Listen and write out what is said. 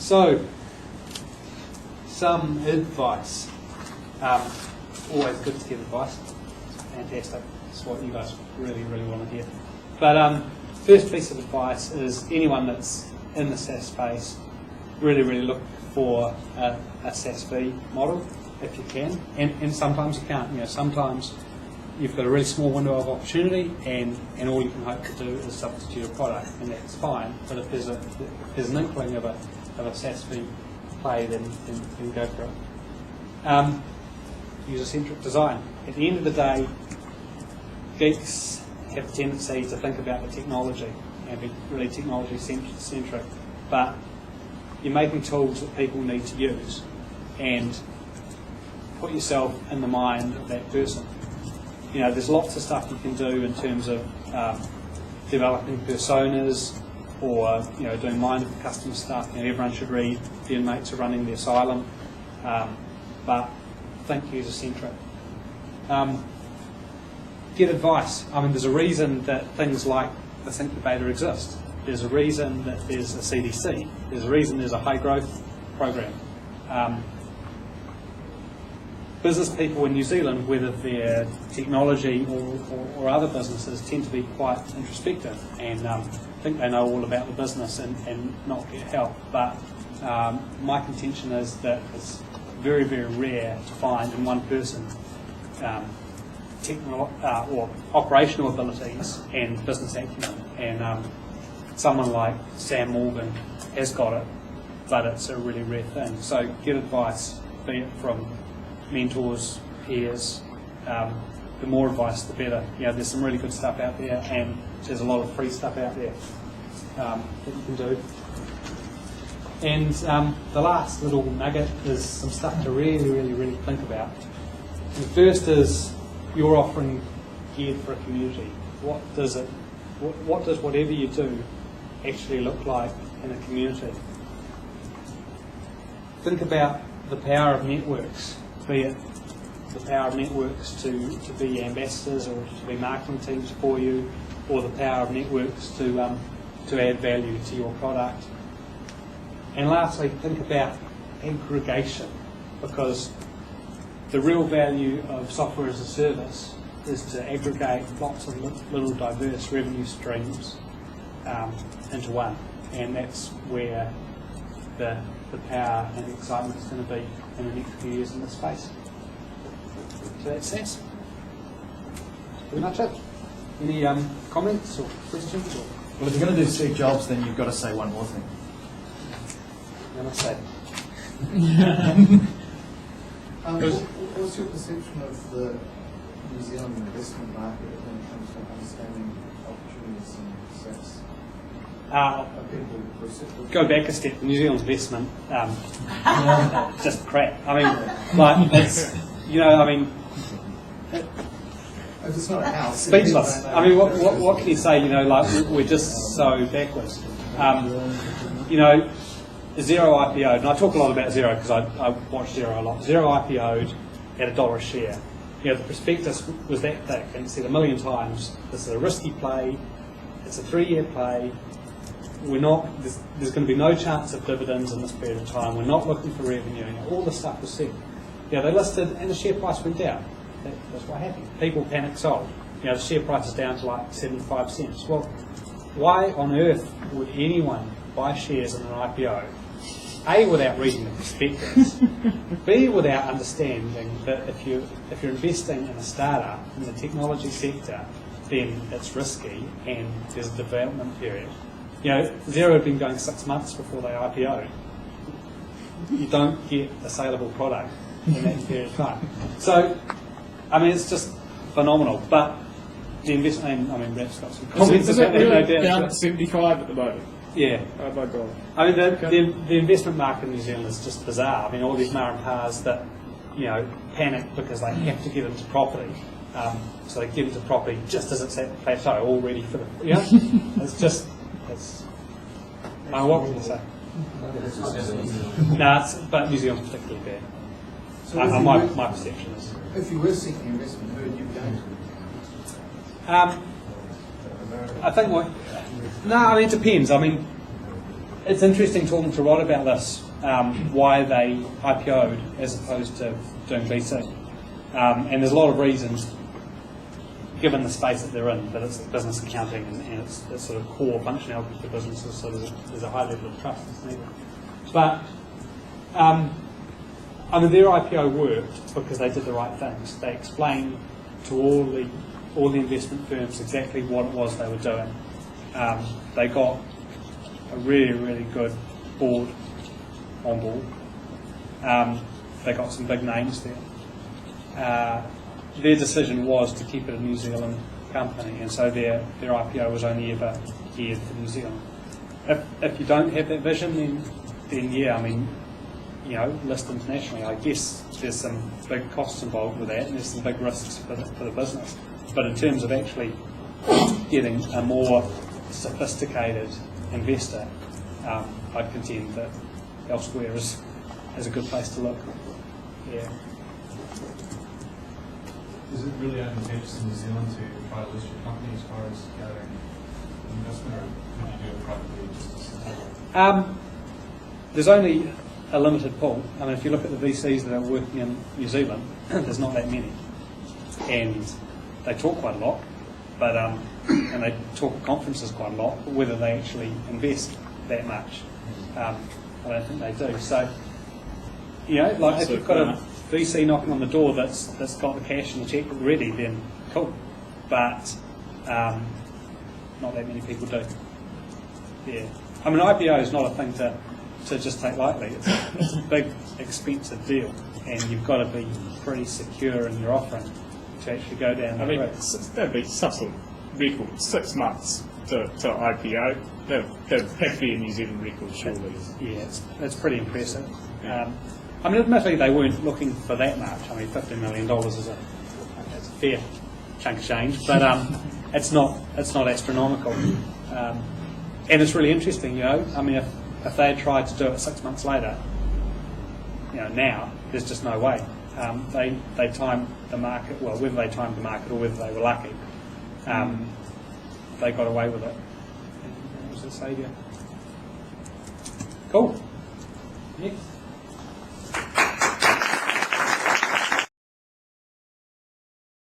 So, some advice. Always good to get advice. Fantastic. That's what you guys really, really want to hear. But first piece of advice is anyone that's in the SaaS space, really, really look for a SaaS fee model if you can. And sometimes you can't. You know, sometimes you've got a really small window of opportunity, and all you can hope to do is substitute a product, and that's fine. But if there's an inkling of a SaaS fee play, then go for it. User-centric design. At the end of the day, geeks have a tendency to think about the technology and be really technology-centric, but you're making tools that people need to use, and put yourself in the mind of that person. You know, there's lots of stuff you can do in terms of developing personas, or doing mind of the customer stuff. You know, everyone should read The Inmates Are Running the Asylum, but think user-centric. Get advice. I mean, there's a reason that things like this incubator exist. There's a reason that there's a CDC. There's a reason there's a high growth program. Business people in New Zealand, whether they're technology or other businesses, tend to be quite introspective and think they know all about the business and not get help. But my contention is that it's very, very rare to find in one person or operational abilities and business acumen. And someone like Sam Morgan has got it, but it's a really rare thing. So get advice, be it from mentors, peers. The more advice, the better. You know, there's some really good stuff out there, and there's a lot of free stuff out there that you can do. And the last little nugget is some stuff to really, really, really think about. And the first is you're offering geared for a community. What does whatever you do actually look like in a community? Think about the power of networks, be it the power of networks to be ambassadors or to be marketing teams for you, or the power of networks to add value to your product. And lastly, think about aggregation, because the real value of software as a service is to aggregate lots of little diverse revenue streams into one, and that's where the power and the excitement is going to be in the next few years in this space. So that's SaaS. Pretty much it. Any comments or questions? Well, if you're going to do Steve Jobs, then you've got to say one more thing. I'm going to say. What's your perception of the New Zealand investment market when it comes to understanding opportunities in SaaS? Go back a step. The New Zealand investment, just crap. I mean, like it's, If it's not a house, speechless. I mean, what can you say? Like we're just so backwards. Xero IPO'd, and I talk a lot about Xero because I watch Xero a lot. Xero IPO'd at $1 a share. The prospectus was that thick, and you see it a million times. This is a risky play. It's a 3-year play. We're not. There's going to be no chance of dividends in this period of time. We're not looking for revenue. All this stuff was said. They listed, and the share price went down. That's what happened. People panic sold. The share price is down to like 75 cents. Well, why on earth would anyone buy shares in an IPO? A, without reading the prospectus. B, without understanding that if you're investing in a startup in the technology sector, then it's risky and there's a development period. Xero had been going 6 months before they IPO'd. You don't get a saleable product in that period of time. So, I mean, it's just phenomenal. But the investment, Rap's got some comments Is about it that. really down at 75 at the moment? Yeah. Oh my God. I mean, the investment market in New Zealand is just bizarre. I mean, all these ma and pas that, panic because they have to get into property. So they get into property just as it's at the plateau, all ready for the, what can you say? No, but New Zealand's particularly bad. So my perception is. If you were seeking investment, who would you go to? I think it depends. I mean, it's interesting talking to Rod about this, why they IPO'd as opposed to doing VC. And there's a lot of reasons, given the space that they're in, that it's business accounting and it's sort of core functionality for businesses, so there's a high level of trust that's needed. But I mean, their IPO worked because they did the right things. They explained to all the investment firms exactly what it was they were doing. They got a really, really good board on board. They got some big names there. Their decision was to keep it a New Zealand company, and so their IPO was only ever geared for New Zealand. If you don't have that vision, then yeah, I mean, you know, list internationally. I guess there's some big costs involved with that, and there's some big risks for the business. But in terms of actually getting a more sophisticated investor, I'd contend that elsewhere is a good place to look. Yeah. Is it really advantageous in New Zealand to try to list your company as far as gathering investment, or could you do it privately just There's only a limited pool. I mean, if you look at the VCs that are working in New Zealand, there's not that many, and they talk quite a lot, but and they talk at conferences quite a lot. But whether they actually invest that much, I don't think they do. So, you know, like if you've got a VC knocking on the door that's got the cash and the cheque ready, then cool. But not that many people do. Yeah, I mean, IPO is not a thing to just take lightly. It's a big, expensive deal, and you've got to be pretty secure in your offering to actually go down the road. That'd be such a record, 6 months to IPO. That'd have to be a New Zealand record, surely. Yeah, it's pretty impressive. I mean, admittedly, they weren't looking for that much. I mean, $15 million is a fair chunk of change, but it's not astronomical. And it's really interesting, you know. I mean, if they had tried to do it 6 months later, you know, now there's just no way. They timed the market, well, whether they timed the market or whether they were lucky, they got away with it. And it was a saviour. Cool. Next.